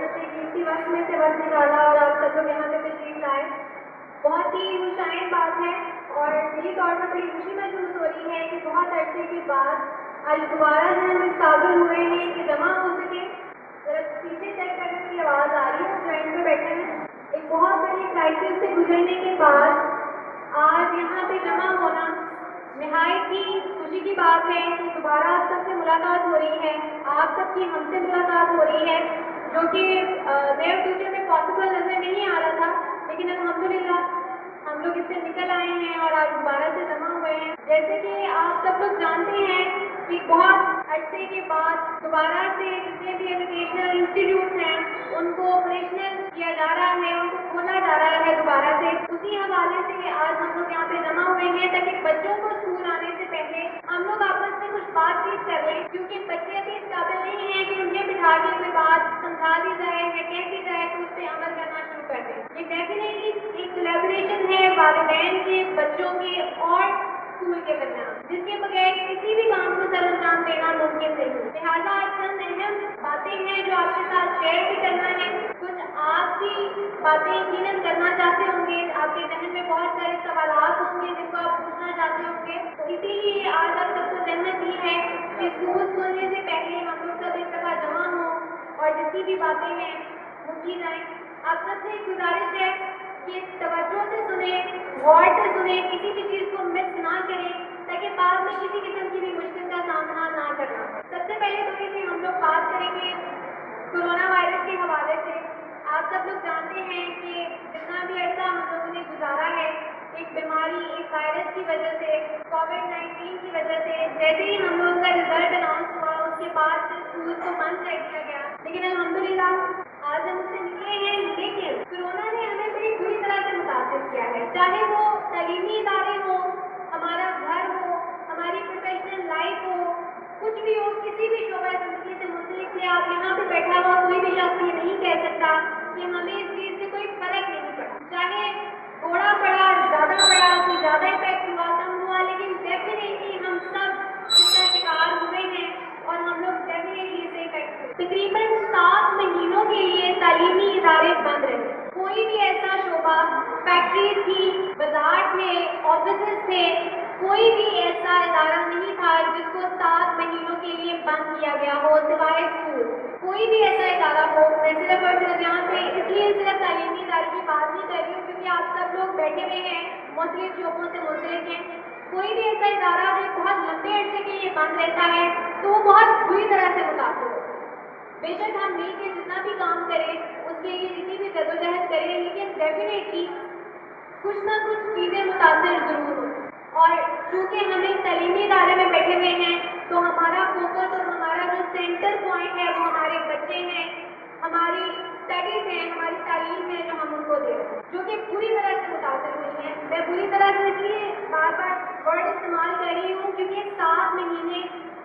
کرتے کہ اسی وقت میں سے وقت نکالا اور آپ سب لوگ یہاں پہ تشریف لائے. بہت ہی خوشائن بات ہے اور میری طور پر بڑی خوشی محسوس ہو رہی ہے کہ بہت عرصے کے بعد آج دوبارہ جو ہم اس قابل ہوئے ہیں کہ جمع ہو سکے. ذرا پیچھے چیک کرنے کی آواز آ رہی ہے جو اینڈ پہ بیٹھے ہیں. ایک بہت بڑی کرائسس سے گزرنے کے بعد آج یہاں پہ جمع ہونا نہایت ہی خوشی کی بات ہے کہ دوبارہ آپ سب سے ملاقات ہو رہی ہے. آپ سب کی ہم سے ملاقات ہو رہی ہے جو کہ نیئر فیوچر میں پاسبل نظر نہیں آ رہا تھا, لیکن الحمدللہ ہم لوگ اس سے نکل آئے ہیں اور آج دوبارہ سے جمع ہوئے ہیں. جیسے کہ آپ سب لوگ جانتے ہیں کہ بہت عرصے کے بعد دوبارہ سے جتنے بھی ایجوکیشنل انسٹیٹیوٹس ہیں ان کو آپریشنل کیا جا رہا ہے, ان کو کھولا جا رہا ہے دوبارہ سے. اسی حوالے سے آج ہم لوگ یہاں پہ جمع ہوئے ہیں تاکہ بچوں کو اسکول آنے سے پہلے ہم لوگ آپس میں کچھ بات چیت کر لیں, کیونکہ بچے ابھی اس قابل نہیں ہیں کہ انہیں بٹھا کے کوئی بات سمجھا دی جائے یا کہہ دی جائے تو اس پہ عمل کرنا شروع کر دیں. یہ ڈیفینیٹلی ایک کولیبریشن ہے والدین کے, بچوں کے اور اسکول کے درمیان, جس کے بغیر کسی بھی کام کو سر انجام دینا ممکن نہیں. لہٰذا آج چند اہم باتیں ہیں جو آپ کے ساتھ شیئر بھی کرنا ہے. کچھ آپ کی باتیں یقیناً کرنا چاہتے ہوں گے, آپ کے ذہن میں بہت سارے سوالات ہوں گے جن کو آپ پوچھنا چاہتے ہوں گے. تو اسی لیے آج آپ سب کو ذہن دی ہے کہ اسکول کھولنے سے پہلے ہم لوگ سب ایک دفعہ جمع ہوں اور جتنی بھی باتیں ہیں وہ کی جائیں. آپ سب سے ایک گزارش ہے کہ توجہ سے سنیں, غور سے سنیں, کسی بھی چیز کو مس نہ کریں تاکہ بعد میں کسی قسم کی بھی مشکل کا سامنا نہ کرنا. سب سے پہلے تو یہ ہم لوگ بات کریں گے کورونا وائرس کے حوالے سے. آپ سب لوگ جانتے ہیں کہ جتنا بھی عرصہ ہم لوگوں نے گزارا ہے ایک بیماری, ایک وائرس کی وجہ سے, کووڈ-19 کی وجہ سے, جیسے ہی ہم لوگوں کا رزلٹ اناؤنس ہوا اس کے بعد سے اسکول کو بند کر دیا گیا. لیکن الحمدللہ آج ہم اس سے نکلے ہیں. لیکن کورونا نے ہمیں بڑی بری طرح سے متاثر کیا ہے, چاہے وہ تعلیمی ادارے ہوں, ہمارا گھر ہو, ہماری پروفیشنل لائف ہو, کچھ بھی ہو, کسی بھی شعبہ زندگی سے منسلک ہے. آپ یہاں پہ بیٹھا ہوا کوئی بھی شخص یہ نہیں کہہ سکتا کہ ہمیں اس چیز سے کوئی فرق نہیں پڑا, چاہے تھوڑا پڑا, زیادہ پڑا, کوئی زیادہ افیکٹ ہوا, کم ہوا, لیکن ڈیفینیٹلی ہم سب اس کا شکار ہوئے ہیں اور ہم لوگ ڈیفینیٹلی اسے افیکٹ ہوئے. تقریباً 7 مہینوں کے لیے تعلیمی ادارے بند رہے. کوئی بھی ایسا شعبہ, فیکٹریز تھی, بازار تھے, آفیسز تھے, کوئی بھی ایسا ادارہ نہیں تھا جس کو 7 مہینوں کے لیے بند کیا گیا ہو سوائے اسکول. کوئی بھی ایسا ادارہ ہو, میں صرف اور صرف یہاں پہ اس لیے صرف تعلیمی ادارے کی بات نہیں کر رہی ہوں کیونکہ آپ سب لوگ بیٹھے ہوئے ہیں, مختلف شعبوں سے منسلک ہیں. کوئی بھی ایسا ادارہ جو بہت لمبے عرصے کے لیے بند رہتا ہے تو وہ بہت بری طرح سے متاثر ہو. بے شک ہم مل کے جتنا بھی کام کریں, اس کے لیے جتنی بھی جدوجہد کریں, لیکن ڈیفینیٹلی کچھ نہ کچھ چیزیں متاثر ضرور ہوں. اور چونکہ ہم ایک تعلیمی ادارے میں بیٹھے ہوئے ہیں تو ہمارا فوکس اور ہمارا جو سینٹر پوائنٹ ہے وہ ہمارے بچے ہیں, ہماری اسٹڈیز ہیں, ہماری تعلیم ہے جو ہم ان کو دے رہے ہیں, جو کہ پوری طرح سے متاثر ہوئی ہیں. میں پوری طرح سے اس لیے بار بار ورڈ استعمال کر رہی ہوں کیونکہ 7 مہینے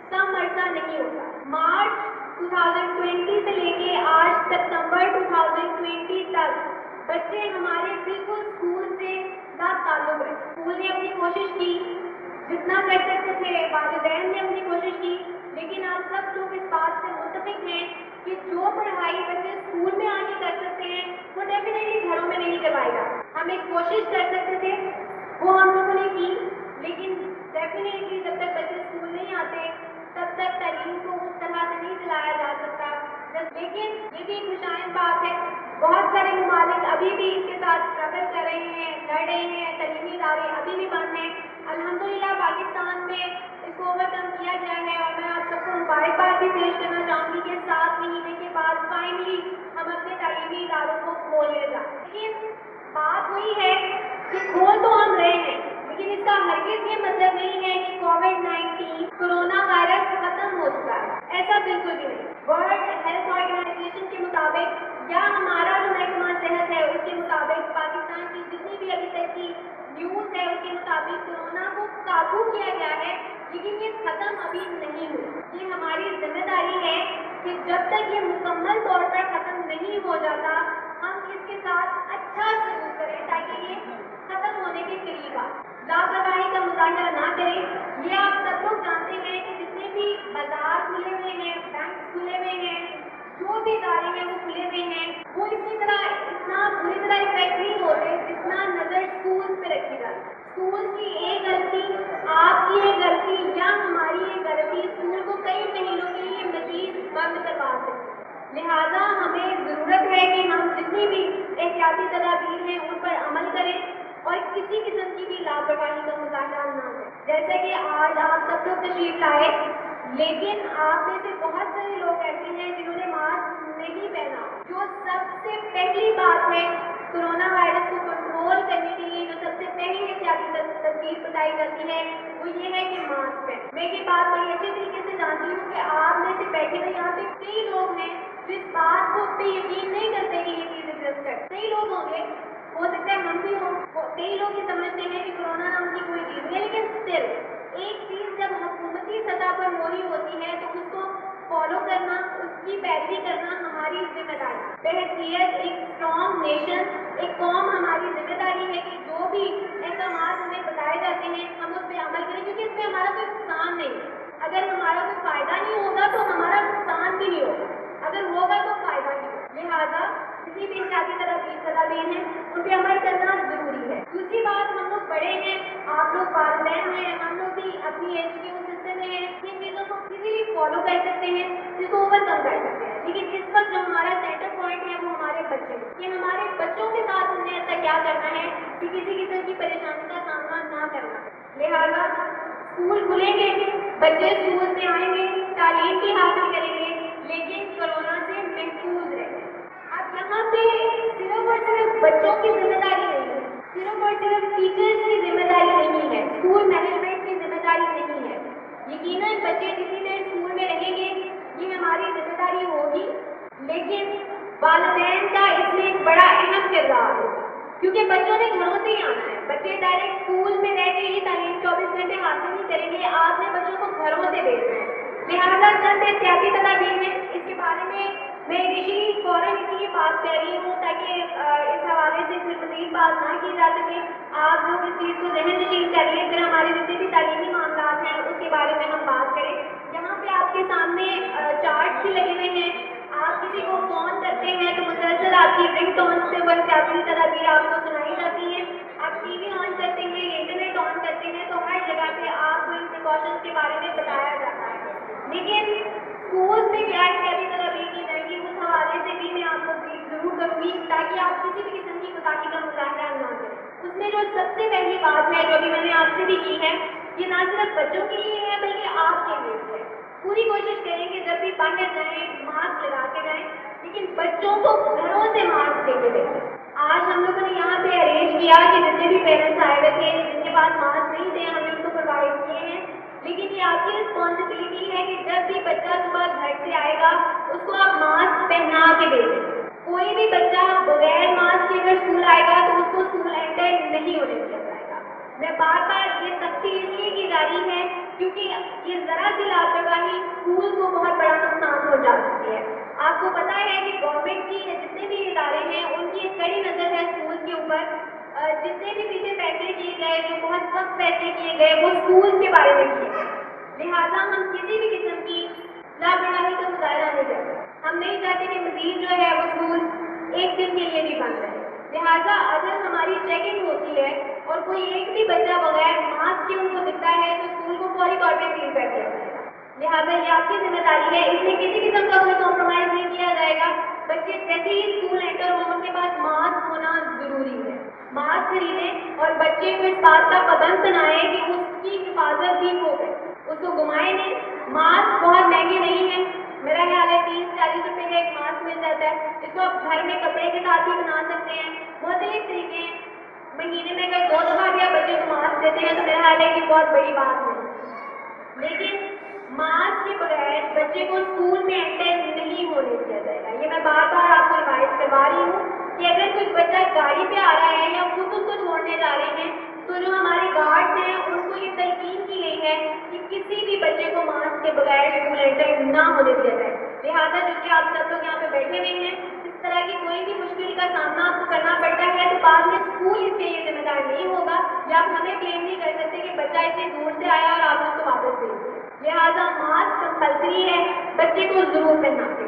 کم عرصہ نہیں ہوتا. مارچ 2020 سے لے کے آج ستمبر 2020 تک بچے ہمارے بالکل اسکول سے لا تعلق رہے. اسکول نے اپنی کوشش کی, جتنا کر سکتے تھے, والدین نے اپنی کوشش کی, لیکن آپ سب لوگ اس بات سے متفق ہیں کہ جو پڑھائی بچے اسکول میں آ کے کر سکتے ہیں وہ ڈیفینیٹلی گھروں میں نہیں کروائے گا. ہم ایک کوشش کر سکتے تھے, وہ ہم لوگوں نے کی, لیکن ڈیفینیٹلی جب تک بچے اسکول نہیں آتے تب تک تعلیم کو اس طرح سے نہیں چلایا جا سکتا. لیکن یہ بھی ایک خوشائن بات ہے, بہت سارے ممالک ابھی بھی اس کے ساتھ اسٹرگل کر رہے ہیں, لڑ رہے ہیں, تعلیمی ادارے ابھی بھی بند ہیں. الحمدللہ پاکستان میں اس کو اوور کم کیا گیا ہے اور میں آپ سب کو مبارکباد بھی پیش کرنا چاہوں گی کہ 7 مہینے کے بعد فائنلی ہم اپنے تعلیمی اداروں کو کھول لے جائیں. لیکن بات وہی ہے کہ کھول تو ہم رہے ہیں, لیکن اس کا ہرگز یہ مطلب نہیں ہے کہ کووڈ-19 کورونا وائرس ختم ہو چکا ہے. ایسا بالکل بھی نہیں. ورلڈ ہیلتھ آرگنائزیشن کے مطابق یا ہمارا جو محکمہ صحت ہے اس کے مطابق, پاکستان کی جتنی بھی ابھی تک کی نیوز ہے اس کے مطابق کورونا کو قابو کیا گیا ہے, لیکن یہ ختم ابھی نہیں ہوئی. یہ ہماری ذمہ داری ہے کہ جب تک یہ مکمل طور پر ختم نہیں ہو جاتا ہم اس کے ساتھ اچھا سلوک کریں تاکہ یہ ختم ہونے کے قریب آ. لاپرواہی کا مظاہرہ نہ کریں. یہ آپ سب لوگ جانتے ہیں کہ جتنے بھی بازار کھلے ہوئے ہیں, بینک کھلے ہوئے ہیں, جو بھی ادارے ہیں وہ کھلے ہوئے ہیں, رکھی جاتی ہے. اسکول کی ایک غلطی، آپ کی ایک غلطی یا ہماری ایک غلطی اسکول کو کئی مہینوں کے لیے مزید بند کروا سکتی ہے. لہٰذا ہمیں ضرورت ہے کہ ہم جتنی بھی احتیاطی تدابیر ہیں ان پر عمل کریں اور کسی قسم کی بھی لاپرواہی کا مظاہرہ نہ کریں. جیسا کہ آج آپ سب لوگ تشریف لائے، لیکن آپ میں سے بہت سارے لوگ ایسے ہیں جنہوں نے ماسک نہیں پہنا. جو سب سے پہلی بات ہے کورونا وائرس کو کنٹرول کرنے کے لیے جو سب سے پہلی احتیاطی تدبیر بتائی جاتی ہے وہ یہ ہے کہ ماسک پہنیں. میں یہ بات بڑی اچھے طریقے سے جانتی ہوں کہ آپ میں سے بیٹھے ہوئے یہاں پہ کئی لوگ ہیں جو اس بات کو پہ یقین نہیں کرتے کہ یہ چیز ایگزسٹ ہے. کئی لوگ ہوں گے، ہو سکتا ہے ہم بھی ہوں، کئی لوگ یہ سمجھتے ہیں کہ کورونا نام کی کوئی چیز نہیں ہے، لیکن اسٹل ایک چیز جب حکومتی سطح پر ہو رہی ہوتی ہے تو اس کو فالو کرنا، اس کی پیروی کرنا ہماری ذمہ داری. بحیثیت ایک اسٹرانگ نیشن، ایک قوم، ہماری ذمہ داری ہے کہ جو بھی احکامات ہمیں بتائے جاتے ہیں ہم اس پہ عمل کریں، کیونکہ اس میں ہمارا کوئی نقصان نہیں ہے. اگر ہمارا کوئی فائدہ نہیں ہوگا تو ہمارا نقصان بھی نہیں ہوگا، اگر ہوگا تو فائدہ نہیں ہوگا. لہٰذا کسی بھی احتیاطی تدابیر ہیں ان پہ عمل کرنا ضروری ہے. دوسری بات، ہم لوگ بڑے ہیں، آپ لوگ والدین ہیں، ہم لوگ بھی اپنی ایج کے اس حصے میں ہیں، ان چیزوں کو ایزیلی فالو کر سکتے ہیں، اس کو اوور کم کر سکتے ہیں. لیکن اس وقت جو ہمارا سینٹر پوائنٹ ہے وہ ہمارے بچے ہیں کہ ہمارے بچوں کے ساتھ ہم نے ایسا کیا کرنا ہے کہ کسی قسم کی پریشانی کا سامنا نہ کرنا. لہٰذا اسکول کھلیں گے، بچے اسکول میں آئیں گے، تعلیم بھی حاصل کریں گے، لیکن کورونا سے محفوظ رہیں گے. اب یہاں پہ صرف اور صرف بچوں کی ذمہ داری نہیں ہے، صرف اور صرف ٹیچرس کی ذمہ داری نہیں ہے، اسکول مینجمنٹ کی ذمہ داری نہیں ہے. یقیناً بچے جتنی دیر اسکول میں رہیں گے یہ ہماری ذمہ داری ہوگی، لیکن والدین کا اس میں ایک بڑا اہم کردار ہوگا، کیونکہ بچوں نے گھروں سے ہی آنا ہے. بچے ڈائریکٹ اسکول میں رہ کے یہ تعلیم 24 گھنٹے حاصل نہیں کریں گے، آپ نے بچوں کو گھروں سے بھیجنا ہے. لہٰذا چند احتیاطی تدابیر ہیں، اس کے بارے میں فوراً اسی کی بات کر رہی ہوں تاکہ اس حوالے سے پھر مزید بات نہ کی جا سکے. آپ لوگ اس چیز کو ذہن نشین کر لیں، پھر ہمارے جتنے بھی تعلیمی معاملات ہیں اس کے بارے میں ہم بات کریں. یہاں پہ آپ کے سامنے چارٹس بھی لگے ہوئے ہیں. آپ کسی کو فون کرتے ہیں تو مسلسل آپ کی رنگ ٹونس سے وہ احتیاطی تدابیر آپ کو سنائی جاتی ہیں. آپ ٹی وی آن کرتے ہیں، انٹرنیٹ آن کرتے ہیں تو ہر جگہ پہ آپ کو ان پریکاشنس کے بارے میں بتایا جاتا ہے. لیکن اسکول میں کیا احتیاطی تدابیر کی جائے گی اس حوالے سے بھی میں آپ کو بریف ضرور کروں گی تاکہ آپ کسی بھی قسم کی کوتاہی کا مظاہرہ نہ کریں. اس میں جو سب سے پہلی بات ہے جو بھی میں نے آپ سے بھی کی ہے، یہ نہ صرف بچوں کے لیے ہے بلکہ آپ کے لیے بھی ہے. پوری کوشش کریں کہ جب بھی باہر جائیں ماسک لگا کے جائیں، لیکن بچوں کو گھروں سے ماسک دے کے دیں. آج ہم لوگوں نے یہاں پہ ارینج کیا کہ جتنے بھی پیرنٹس آئے ہوئے تھے جن کے پاس ماسک نہیں تھے ہم نے ان کو پرووائڈ کیے ہیں. لیکن یہ آپ کی رسپانسبلٹی ہے کہ جب بھی بچہ صبح گھر سے آئے گا اس کو آپ ماسک پہنا کے بھیجیں. کوئی بھی بچہ بغیر ماسک کے اگر اسکول آئے گا تو اس کو اسکول انٹر نہیں ہونے دیا جائے گا. میں بار بار یہ سختی اس لیے کی جا رہی ہے کیونکہ یہ ذرا سی لاپرواہی اسکول کو بہت بڑا نقصان پہنچا سکتی ہے. آپ کو پتہ ہے کہ گورنمنٹ کی جتنے بھی ادارے ہیں ان کی ایک کڑی نظر ہے اسکول کے اوپر. جتنے بھی پیچھے فیصلے کیے گئے، جو بہت سخت فیصلے کیے گئے وہ اسکول کے بارے میں کیے گئے. لہٰذا ہم کسی بھی قسم کی لاپرواہی کا مظاہرہ نہیں کرتے. ہم نہیں چاہتے کہ مزید جو ہے وہ اسکول ایک دن کے لیے بھی بند رہے. لہٰذا اگر ہماری چیکنگ ہوتی ہے اور کوئی ایک بھی بچہ بغیر ماسک کے ان کو دکھتا ہے تو اسکول کو فوری طور پہ سیل کر دیا جائے گا. لہٰذا یہ آپ کی ذمہ داری ہے، اس میں کسی قسم کا کوئی کمپرومائز نہیں کیا جائے گا. بچے جیسے ہی اسکول انٹر ہوں ان کے پاس ماسک ہونا ضروری ہے. ماسک خریدیں اور بچے کو اس بات کا پابند بنائیں کہ اس کی حفاظت بھی ہو گئی، اس کو گھمائے نہیں. ماسک بہت مہنگے نہیں ہیں، میرا خیال ہے 30-40 روپے کا ایک ماسک مل جاتا ہے. اس کو آپ گھر میں کپڑے کے ساتھ بھی بنا سکتے ہیں. مختلف طریقے ہیں. مہینے میں اگر 2 دفعہ بھی آپ بچے کو ماسک دیتے ہیں تو میرا خیال ہے کہ بہت بڑی بات نہیں. لیکن ماسک کے بغیر بچے کو اسکول میں انٹر نہیں ہونے دیا جائے گا. یہ میں بار بار آپ کو ریوائز کروا رہی ہوں کہ اگر کوئی بچہ گاڑی پہ آ رہا ہے یا خود اس کو چھوڑنے جا رہے ہیں تو جو ہمارے گارڈز ہیں ان کو یہ تلقین کی گئی ہے کہ کسی بھی بچے کو ماسک کے بغیر اسکول انٹر نہ ہونے دیا جائے. لہٰذا جو کہ آپ سب لوگ یہاں پہ بیٹھے ہوئے ہیں، اس طرح کی کوئی بھی مشکل کا سامنا آپ کو کرنا پڑتا ہے تو بعد میں اسکول اس کے لیے ذمہ دار نہیں ہوگا، یا آپ ہمیں بلیم نہیں کر سکتے کہ بچہ اتنے دور سے آیا اور آپ اس کو واپس بھیج دیں. لہٰذا ماسک کمپلسری ہے، بچے کو ضرور پہنا دیں.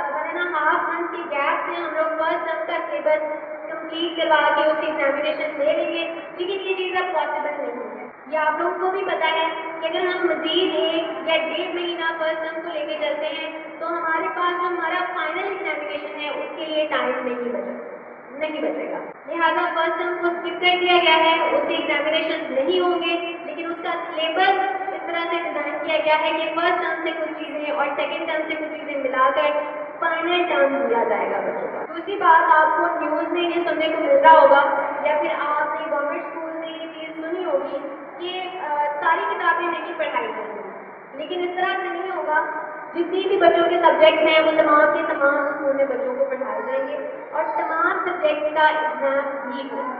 1.5 month کے گیپ سے ہم لوگ فرسٹ ٹرم کا سلیبس کمپلیٹ کروا کے اس کی ایگزامینیشن دے لیں گے، لیکن یہ چیز اب پاسبل نہیں ہے۔ یہ آپ لوگوں کو بھی پتہ ہے کہ اگر ہم مزید 1 یا 1.5 مہینہ فرسٹ ٹرم کو لے کے چلتے ہیں تو ہمارے پاس جو ہمارا فائنل ایگزامینیشن ہے اس کے لیے ٹائم نہیں بچے گا۔ لہٰذا فرسٹ ٹرم کو اسکپ کر دیا گیا ہے، اس کے ایگزامینیشن نہیں ہوں گے، لیکن اس کا سلیبس اس طرح سے ڈیزائن کیا گیا ہے کہ فرسٹ ٹرم سے کچھ چیزیں اور سیکنڈ ٹرم سے کچھ چیزیں ملا کر فائنل ٹرم دیا جائے گا بچوں کا۔ دوسری بات، آپ کو نیوز میں یہ سننے کو مل رہا ہوگا یا پھر آپ نے گورنمنٹ اسکول میں یہ چیز سنی ہوگی کہ ساری کتابیں نہیں پڑھائی جائیں گی، لیکن اس طرح سے نہیں ہوگا۔ جتنی بھی بچوں کے سبجیکٹس ہیں وہ تمام کے تمام اسکول میں بچوں کو پڑھائے جائیں گے اور تمام سبجیکٹ کا ایگزام بھی ہوگا۔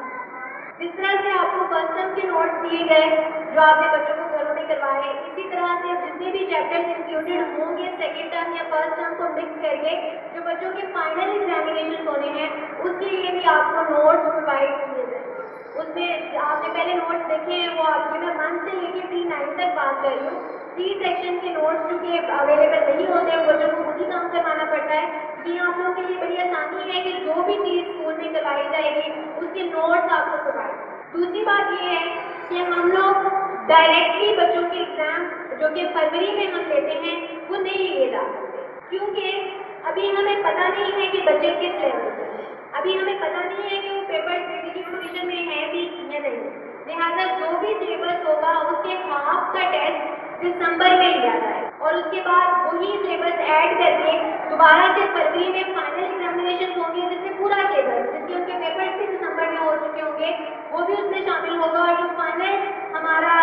جس طرح سے آپ کو فرسٹ ٹرم کے نوٹس دیے گئے جو آپ نے بچوں کو گھروں میں کروائے، اسی طرح سے جتنے بھی چیپٹرز انکلوڈیڈ ہوں گے سیکنڈ ٹرم یا فرسٹ ٹرم کو مکس کر کے جو بچوں کے فائنل ایگزامینیشن ہونے ہیں اس کے لیے بھی آپ کو نوٹس پرووائڈ کیے جائیں گے۔ اس میں آپ نے پہلے نوٹس دیکھے ہیں، وہ آپ کے میں 1 سے لے کے 3 تک بات کر رہی ہوں۔ 3 سیکشن کے نوٹس جو کہ اویلیبل نہیں ہوتے ہیں بچوں کو خود ہی کام کروانا پڑتا ہے، یہ آپ لوگوں کے لیے بڑی آسانی ہے کہ جو بھی چیز اسکول میں کروائی جائے گی اس کے نوٹس آپ کو پرووائڈ۔ دوسری بات یہ ہے کہ ہم لوگ ڈائریکٹلی بچوں کے ایگزام جو کہ فروری میں ہم لیتے ہیں وہ نہیں لیے جا سکتے، کیونکہ ابھی ہمیں پتہ نہیں ہے کہ بچے کس لیول کے ہیں، ابھی ہمیں پتہ نہیں ہے کہ وہ پیپر کی پوزیشن میں ہے بھی یا نہیں۔ لہٰذا جو بھی سلیبس ہوگا اس کے ہاف کا ٹیسٹ دسمبر میں لیا جائے اور اس کے بعد وہی سلیبس ایڈ کر کے دوبارہ سے فروری میں فائنل ایگزامینیشن ہوں گے، جس میں پورا سلیبس جس کے ان کے پیپرس بھی دسمبر میں ہو چکے ہوں گے وہ بھی اس میں شامل ہوگا، اور جو فائنل ہمارا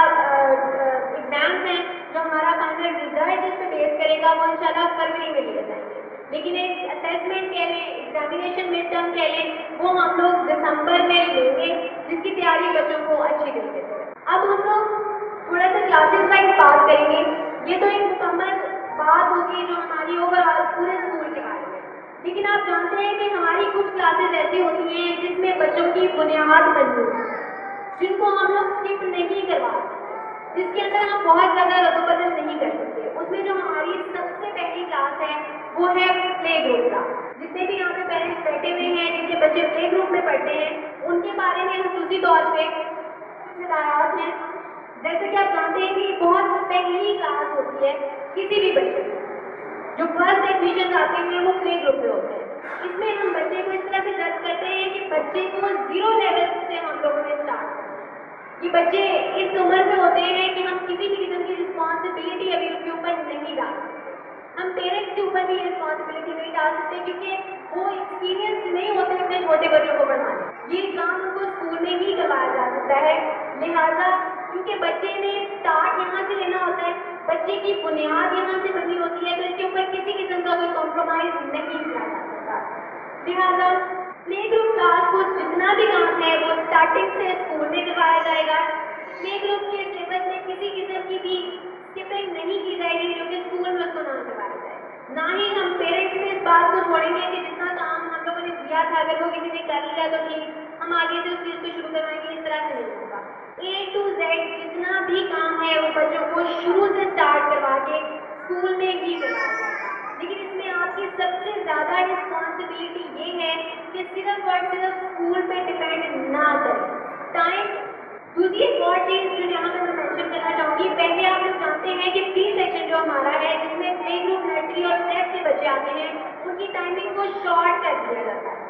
ایگزام ہے، جو ہمارا فائنل رزلٹ جس پہ بیس کرے گا وہ انشاءاللہ فروری میں لیے جائیں گے، لیکن ایک اسیسمنٹ کہہ لیں، ایگزامینیشن مڈ ٹرم کہہ لیں، وہ ہم لوگ دسمبر میں لیں گے، جس کی تیاری بچوں کو اچھی طریقے سے۔ اب ہم لوگ تھوڑا سا کلاسز وائز بات کریں گے، یہ تو ایک مکمل بات ہوگی جو ہماری اوور آل پورے اسکول کے بارے میں، لیکن آپ جانتے ہیں کہ ہماری کچھ کلاسز ایسی ہوتی ہیں جس میں بچوں کی بنیاد بنی ہوتی ہے، جن کو ہم لوگ اسکپ نہیں کروا سکتے، جس کے اندر ہم بہت زیادہ رد و بدل نہیں کر سکتے۔ اس میں جو ہماری سب سے پہلی کلاس ہے وہ ہے پلے گروپ کلاس۔ جتنے بھی یہاں پہ پیرنٹس بیٹھے ہوئے ہیں جن کے بچے پلے گروپ میں پڑھتے ہیں ان کے بارے میں خصوصی طور پہ کچھ ہدایات ہیں۔ جیسے کہ آپ جانتے ہیں کہ بہت پہلی کلاس ہوتی ہے کسی بھی بچے کی، جو فرسٹ ایڈمیشن آتے ہیں وہ پلے گروپ میں ہوتے ہیں۔ اس میں ہم بچے کو اس طرح سے جج کرتے ہیں کہ بچے کو 0 لیول سے ہم لوگوں نے اسٹارٹ کرتے ہیں کہ بچے اس عمر میں ہوتے ہیں کہ ہم کسی بھی قسم کی رسپانسبلٹی ابھی ان کے اوپر نہیں ڈال سکتے، ہم پیرنٹس کے اوپر بھی رسپانسبلٹی نہیں ڈال سکتے کیونکہ وہ ایکسپیرینس نہیں ہوتے اپنے چھوٹے بچوں کو پڑھانے، یہ کام ان کو اسکول میں ہی کروایا جا سکتا ہے۔ لہٰذا کیونکہ بچے نے اسٹارٹ یہاں سے لینا ہوتا ہے، بچے کی بنیاد یہاں سے بنی ہوتی ہے، تو اس کے اوپر کسی قسم کا کوئی کمپرومائز نہیں کیا جا سکتا۔ لہٰذا پلے گروپ کلاس کو جتنا بھی کام ہے وہ اسٹارٹنگ سے اسکول میں کروایا جائے گا۔ پلے گروپ کے سلیبس میں کسی قسم کی بھی اسکپنگ نہیں کی جائے گی جو کہ اسکول میں اس کو نہ کروایا جائے، نہ ہی ہم پیرنٹس میں اس بات کو چھوڑیں گے کہ جتنا کام ہم لوگوں نے دیا تھا اگر وہ کسی نے کر لیا تو ٹھیک، ہم آگے سے اس چیز کو شروع کروائیں گے، اس طرح سے نہیں ہوگا۔ A to Z جتنا بھی کام ہے وہ بچوں کو شروع سے اسٹارٹ کروا کے اسکول میں ہی کروایا جائے گا، لیکن اس میں آپ کی سب سے زیادہ رسپانسبلٹی یہ ہے کہ صرف اور صرف اسکول پہ ڈپینڈ نہ کریں ٹائم۔ دوسری ایک اور چیز جو یہاں پہ میں مینشن کرنا چاہوں گی، پہلے آپ لوگ جانتے ہیں کہ پری سیکشن جو ہمارا ہے جس میں پلے گروپ نرسری اور پریپ کے بچے آتے ہیں ان کی ٹائمنگ کو شارٹ کر دیا جاتا ہے۔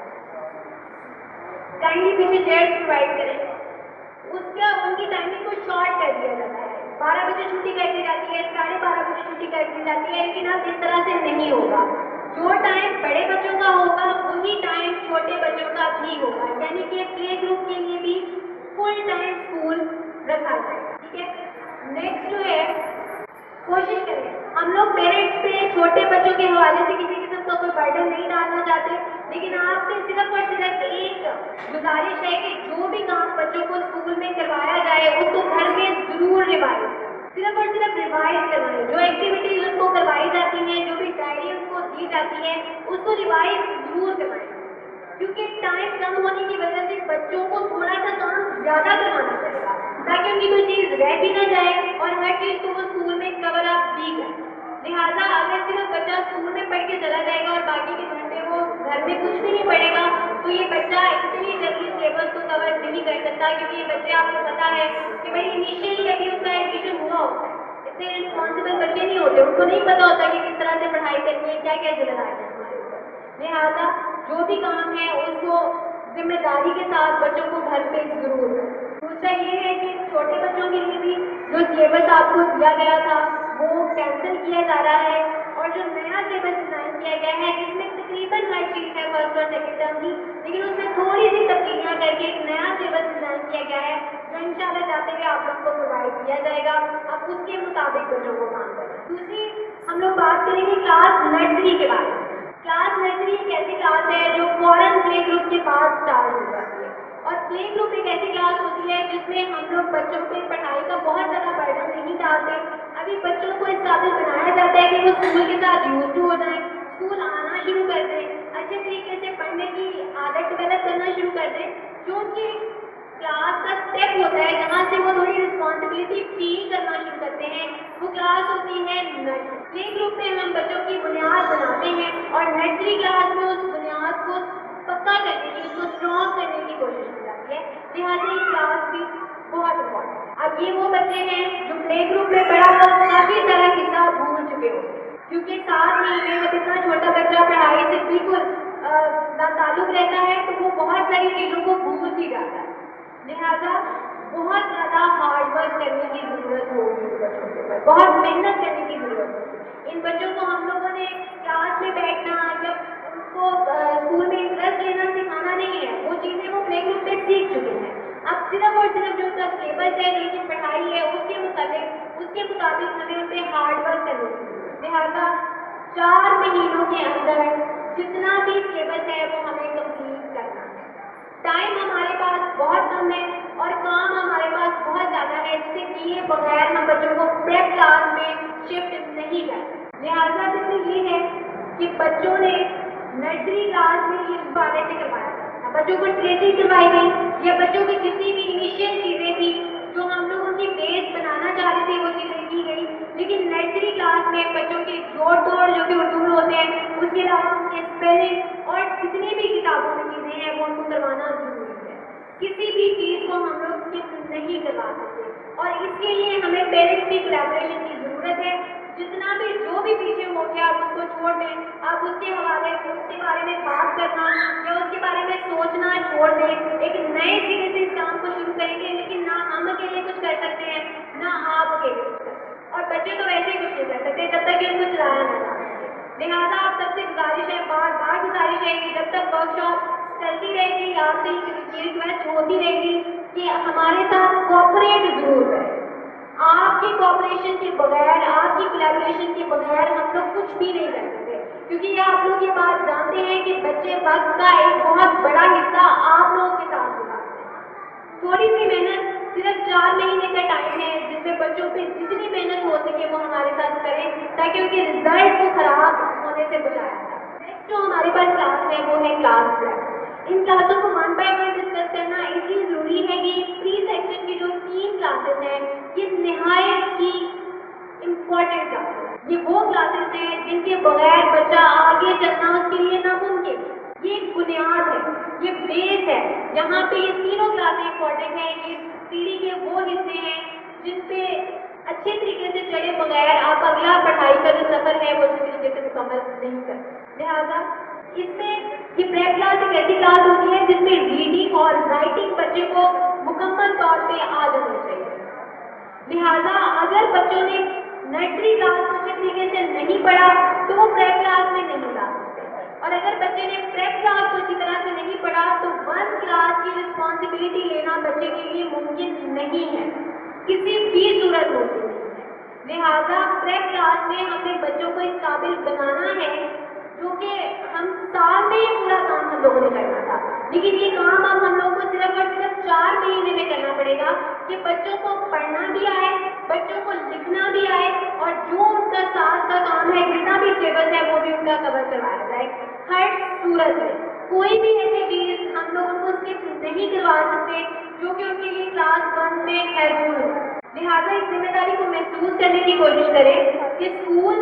کائنڈلی پیچھے چیئرس پرووائڈ کریں، ان کی ٹائمنگ کو شارٹ کر دیا جاتا ہے، 12 بجے چھٹی کر دی جاتی ہے، 12:30 بجے چھٹی کر دی جاتی ہے، لیکن اب اس طرح سے نہیں ہوگا۔ جو ٹائم بڑے بچوں کا ہوگا وہی ٹائم چھوٹے بچوں کا بھی ہوگا، یعنی کہ پلے گروپ کے لیے بھی فل ٹائم اسکول رکھا جائے گا، ٹھیک ہے۔ نیکسٹ جو ہے، کوشش کریں، ہم لوگ پیرنٹس پہ چھوٹے بچوں کے حوالے سے کسی قسم کا کوئی برڈن نہیں ڈالنا چاہتے، لیکن آپ سے صرف اور صرف ایک گزارش ہے کہ جو بھی کام بچوں کو اسکول میں کروایا جائے اس کو گھر میں ضرور ریوائز کریں، صرف اور صرف ریوائز کروائیں، جو ایکٹیویٹیز ان کو کروائی جاتی ہیں، جو بھی ڈائری ان کو دی جاتی ہے اس کو ریوائز ضرور کروائیں، کیونکہ ٹائم کم ہونے کی وجہ سے بچوں کو تھوڑا سا کام زیادہ کروانا پڑے گا تاکہ ان کی کوئی چیز رہ بھی نہ جائے اور ہر چیز کو وہ اسکول میں کور اپ بھی کریں۔ لہٰذا اگر صرف بچہ اسکول میں پڑھ کے چلا جائے گا اور باقی کے گھنٹے وہ گھر میں کچھ بھی نہیں پڑھے گا تو یہ بچہ اتنی جلدی سلیبس کو کور نہیں کر سکتا، کیونکہ یہ بچے آپ کو پتا ہے کہ بھائی انیشیلی ابھی ان کا ایڈمیشن ہوا ہوتا ہے، اتنے رسپانسبل بچے نہیں ہوتے، ان کو نہیں پتا ہوتا کہ کس طرح سے پڑھائی کرنی ہے، کیا کیا ذمہ داری ہے ہمارے اوپر۔ لہٰذا جو بھی کام ہے اس کو ذمہ داری کے ساتھ بچوں کو گھر پہ ضرور کریں۔ دوسرا یہ ہے کہ چھوٹے بچوں کے لیے بھی جو سلیبس آپ کو دیا گیا تھا وہ کینسل کیا جا رہا ہے، اور جو نیا سلیبس ڈیزائن کیا گیا ہے جس میں تقریباً ہر چیز ہے فرسٹ اور سیکنڈ ٹرم کی، لیکن اس میں تھوڑی سی تبدیلیاں کر کے ایک نیا سلیبس ڈیزائن کیا گیا ہے جو انشاءاللہ چاہتے ہوئے آپ لوگوں کو پرووائڈ کیا جائے گا، اب اس کے مطابق بچوں کو کام کرنا۔ دوسری ہم لوگ بات کریں گے کلاس نرسری کے بارے میں۔ کلاس نرسری ایک ایسی کلاس ہے جو فوراً پلے گروپ کے بعد اسٹارٹ ہو جاتی ہے، اور پلے گروپ ایک ایسی کلاس ہوتی ہے جس میں ہم لوگ بچوں پہ پڑھائی کا بہت زیادہ برڈن نہیں ڈالتے۔ ابھی بچوں کو اس قابل بنایا جاتا ہے کہ وہ اسکول کے ساتھ یوز ٹو ہو جائیں، اسکول آنا شروع کر دیں، اچھے طریقے سے پڑھنے کی عادت ڈیولپ کرنا شروع کر دیں، جو کہ کلاس کا اسٹیپ ہوتا ہے جہاں سے وہ تھوڑی رسپانسبلٹی فیل کرنا شروع کرتے ہیں، وہ کلاس ہوتی ہے نرسری۔ پلے گروپ میں ہم بچوں کی بنیاد بناتے ہیں اور نرسری کلاس میں اس بنیاد کو پکا کرنے کی، اس کو اسٹرانگ کرنے کی کوشش کی جاتی ہے، لہٰذا یہ کلاس بھی بہت امپورٹنٹ ہے۔ اب یہ وہ بچے ہیں جو پلے گروپ میں پڑھا ہوا کافی سارا حصہ بھول چکے ہو، کیونکہ 7 مہینے جب اتنا چھوٹا بچہ پڑھائی سے بالکل تعلق رہتا ہے تو وہ بہت ساری چیزوں کو بھول بھی جاتا ہے، لہٰذا بہت زیادہ ہارڈ ورک کرنے کی ضرورت ہوگی بچوں کے اوپر، بہت محنت کرنے کی ضرورت ہوگی۔ ان بچوں کو ہم لوگوں نے کلاس میں بیٹھنا، جب ان کو اسکول میں انٹرسٹ لینا سکھانا نہیں ہے، وہ چیزیں وہ پلے گروپ میں سیکھ چکے ہیں۔ اب صرف اور صرف جو ان کا سلیبس ہے، جو ان کی پڑھائی ہے، اس کے مطابق ہمیں ان پہ ہارڈ ورک کرنا ہے، لہٰذا 4 مہینوں کے اندر جتنا بھی سلیبس ہے وہ ہمیں کمپلیٹ کرنا ہے۔ ٹائم ہمارے پاس بہت کم ہے اور کام ہمارے پاس بہت زیادہ ہے، جسے کیے بغیر ہم بچوں کو پریپ کلاس میں شفٹ نہیں کرتے، لہٰذا جیسے یہ ہے کہ بچوں نے نرسری کلاس میں یہ باتیں سے کروایا تھا، بچوں کو ٹریسنگ کروائی گئی، یا بچوں کی جتنی بھی انیشیل چیزیں تھیں جو ہم لوگ ان کی بیس بنانا چاہ رہے تھے وہ چیزیں کی گئی، لیکن نرسری کلاس میں بچوں کے جوڑ توڑ جو کہ اردو میں ہوتے ہیں، اس کے علاوہ ان کے اسپیلنگ اور جتنی بھی کتابوں میں چیزیں ہیں وہ ان کو کروانا ضروری ہے۔ کسی بھی چیز کو ہم لوگ اسکپ نہیں کروا سکتے، اور اس کے لیے ہمیں پیرنٹس کی کولیبریشن کی ضرورت ہے۔ جتنا بھی جو بھی پیچھے ہو گیا آپ اس کو چھوڑ دیں، آپ اس کے حوالے سے اس کے بارے میں بات کرنا یا اس کے بارے میں سوچنا چھوڑ دیں، ایک نئے سرے سے اس کام کو شروع کریں گے، لیکن نہ ہم اکیلے کچھ کر سکتے ہیں نہ آپ اکیلے کچھ کر سکتے ہیں، اور بچے تو ویسے ہی کچھ نہیں کر سکتے جب تک کہ ان کو چلایا نہ جائے۔ لہٰذا آپ سب سے گزارش ہے، بار بار گزارش ہے کہ جب تک ورک شاپ چلتی رہے گی آپ سے یہ ریکویسٹ ہوتی رہے گی کہ ہمارے ساتھ کوآپریٹ ضرور کریں۔ آپ کی کوآپریشن کے بغیر، آپ کی کولیبریشن کے بغیر ہم لوگ کچھ بھی نہیں کر سکتے، کیونکہ آپ لوگ یہ بات جانتے ہیں کہ بچے وقت کا ایک بہت بڑا حصہ آپ لوگوں کے ساتھ گزارتے ہیں۔ تھوڑی سی محنت، صرف 4 مہینے کا ٹائم ہے جس میں بچوں پہ جتنی محنت ہو سکے وہ ہمارے ساتھ کریں تاکہ ان کے رزلٹ کو خراب ہونے سے بچایا جائے۔ نیکسٹ جو ہمارے پاس کلاس ہے وہ ہے کلاس 12۔ ان کلاسوں کو 1 بائی 1 ڈسکس کرنا اس لیے ضروری ہے کہ پری سیکشن کی جو 3 کلاسز ہیں یہ نہایت ہی امپورٹنٹ کلاسز ہیں۔ یہ وہ کلاسز ہیں جن کے بغیر بچہ آگے چلنا اس کے لیے ناممکن ہے۔ یہ ایک بنیاد ہے، یہ بیس ہے، جہاں پہ یہ تینوں کلاسیں امپورٹنٹ ہیں۔ یہ سیڑھی کے وہ حصے ہیں جن پہ اچھے طریقے سے چڑھے بغیر آپ اگلا پڑھائی کا جو سفر ہے وہ اچھے طریقے سے مکمل نہیں کر سکتے۔ لہٰذا اس میں یہ پریپ کلاس ایک ایسی کلاس ہوتی ہے جس میں ریڈنگ اور رائٹنگ بچے کو مکمل طور پہ آ جانا چاہیے۔ لہٰذا اگر بچوں نے نرسری کلاس کو اچھے طریقے سے نہیں پڑھا تو وہ پریپ کلاس میں نہیں لا سکتے، اور اگر بچے نے پریپ کلاس کو اچھی طرح سے نہیں پڑھا تو 1 کلاس کی رسپانسبلٹی لینا بچے کے لیے ممکن نہیں ہے، کسی بھی صورت ممکن نہیں ہے۔ لہٰذا پریپ کلاس میں ہم نے بچوں کو اس قابل بنانا ہے جو کہ ہم سال میں یہ پورا کام ہم لوگوں نے کرنا تھا، لیکن یہ کام اب ہم لوگوں کو صرف اور صرف 4 مہینے میں کرنا پڑے گا کہ بچوں کو پڑھنا بھی آئے، بچوں کو لکھنا بھی آئے، اور جو ان کا سال کا کام ہے جتنا بھی سلیبس ہے وہ بھی ان کا کور کروایا جائے۔ ہر صورت میں کوئی بھی ایسی چیز ہم لوگ ان کو اسکپ نہیں کروا سکتے جو کہ ان کے لیے کلاس 1 میں ہیلپ فل ہو۔ لہٰذا اس ذمہ داری کو محسوس کرنے کی کوشش کریں کہ اسکول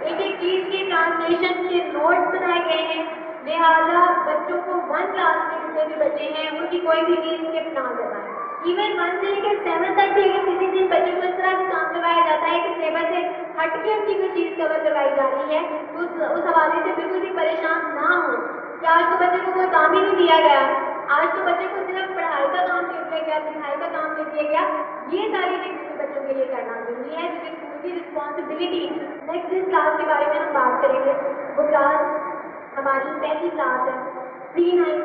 ایک ایک چیز کے ٹرانسلیشن کے نوٹس بنائے گئے ہیں، لہٰذا بچوں کو 1 کلاس میں جتنے بھی بچے ہیں ان کی کوئی بھی چیز اسکپ نہ کرنا ہے. ایون 1 سے لے کر 7 تک بھی اگر کسی دن بچوں کو اس طرح سے کام کروایا جاتا ہے کہ سلیبس سے ہٹ کے ان کی کوئی چیز کور کروائی جا رہی ہے تو اس حوالے سے بالکل بھی پریشان نہ ہو کہ آج تو بچے کو کوئی کام ہی نہیں دیا گیا، آج تو بچے کو صرف پڑھائی کا کام دے دیا گیا، لکھائی کا کام دے دیا گیا. یہ ساری چیزیں بچوں کے لیے کرنا ضروری ہے کیونکہ اسکول کی رسپانسبلٹی. نیکسٹ جس کلاس کے بارے میں ہم بات کریں گے وہ کلاس ہماری پہلی کلاس ہے، pre-9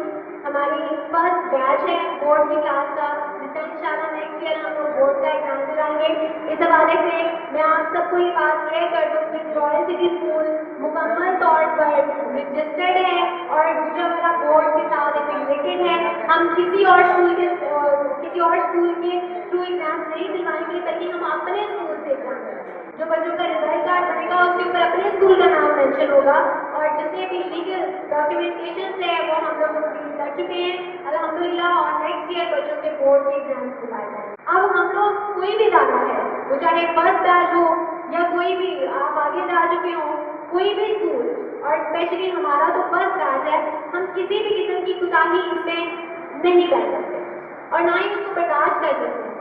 ہماری فرسٹ بیچ ہے بورڈ کی کلاس کا، جس کا انشاءاللہ نیکسٹ ایئر ہم لوگ بورڈ کا ایگزام کرائیں گے. اس حوالے سے میں آپ سب کو یہ بات کلیئر کر دوں کہ رائل سٹی اسکول مکمل طور پر رجسٹرڈ ہے اور گجرانوالہ بورڈ کے ساتھ ایفیلیٹڈ ہے. ہم کسی اور اسکول کے تھرو ایگزام نہیں دلوائیں گے بلکہ ہم اپنے اسکول سے ایگزام کریں گے. جو بچوں کا رزلٹ کارڈ بنے گا اس کے اوپر اپنے اسکول کا نام مینشن ہوگا اور جتنے بھی لیگل ڈاکیومنٹیشن ہے وہ ہم لوگ کمپلیٹ کر چکے ہیں الحمدللہ. اور نیکسٹ ایئر بچوں کے بورڈ کے ایگزام دلوائے جائیں. اب ہم لوگ کوئی بھی دانا ہے وہ چاہے فرسٹ بیچ ہو یا کوئی بھی آپ آگے جا چکے ہوں، کوئی بھی اسکول اور اسپیشلی ہمارا تو فرسٹ بیچ ہے، ہم کسی بھی قسم کی کوتاہی اس میں نہیں کر سکتے اور نہ ہی اس کو برداشت کر سکتے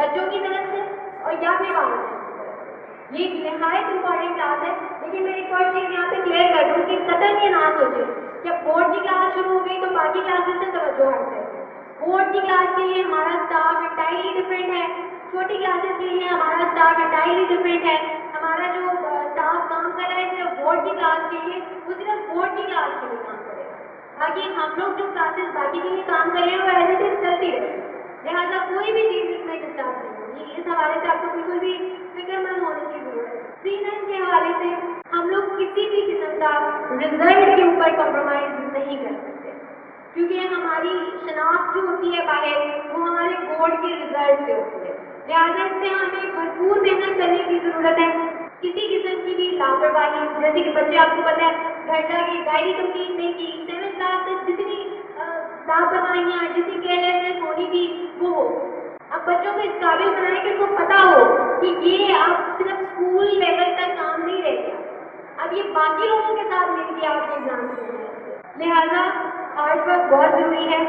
بچوں کی طرف سے اور یا پھر والدین کی طرف سے. یہ نہایت امپورٹنٹ کلاس ہے. لیکن میں ایک اور چیز یہاں پہ کلیئر کر دوں کہ قطعاً یہ نہ سوچیں کہ بورڈ کی کلاس شروع ہو گئی تو باقی کلاسز سے توجہ ہٹ جائے گی. بورڈ کی کلاس کے لیے ہمارا اسٹاف انٹائرلی ڈفرینٹ ہے، چھوٹی کلاسز کے لیے ہمارا اسٹاف انٹائرلی ڈفرینٹ ہے. ہمارا جو اسٹاف کام کر رہا ہے صرف بورڈ کی کلاس کے لیے وہ صرف بورڈ کی کلاس کے لیے کام کرے گا. باقی ہم لوگ جو کلاسز باقی کے لیے کام کر رہے ہیں وہ ایز اٹ از چلتی رہے گی. لہٰذا کوئی بھی چیز اس میں ڈسٹرب نہیں ہوگی. اس حوالے سے آپ کو بالکل بھی فکر مند ہونے کی ضرورت ہے. pre-9 کے حوالے سے ہم لوگ کسی بھی قسم کا رزلٹ کے اوپر کمپرومائز نہیں کر سکتے کیونکہ ہماری شناخت جو ہوتی ہے باہر وہ ہمارے بورڈ کے رزلٹ سے ہوتی ہے. لہٰذا اس سے ہمیں بھرپور محنت کرنے کی ضرورت ہے. کسی قسم کی بھی لاپرواہی جیسے کہ بچے آپ کو پتہ ہے گھر جا کے ڈائری کمپلیٹ نہیں کی، 7th کلاس تک جتنی لاپرواہیاں جتنی کیئرلیسنس ہونی تھی وہ ہو. اب بچوں کو اس قابل بنائیں کہ ان کو پتا ہو کہ یہ اب صرف اسکول لیول تک کام نہیں رہ گیا، اب یہ باقی لوگوں کے ساتھ مل کے آپ کے ایگزام دیں گے. لہٰذا ہارڈ ورک بہت ضروری ہے.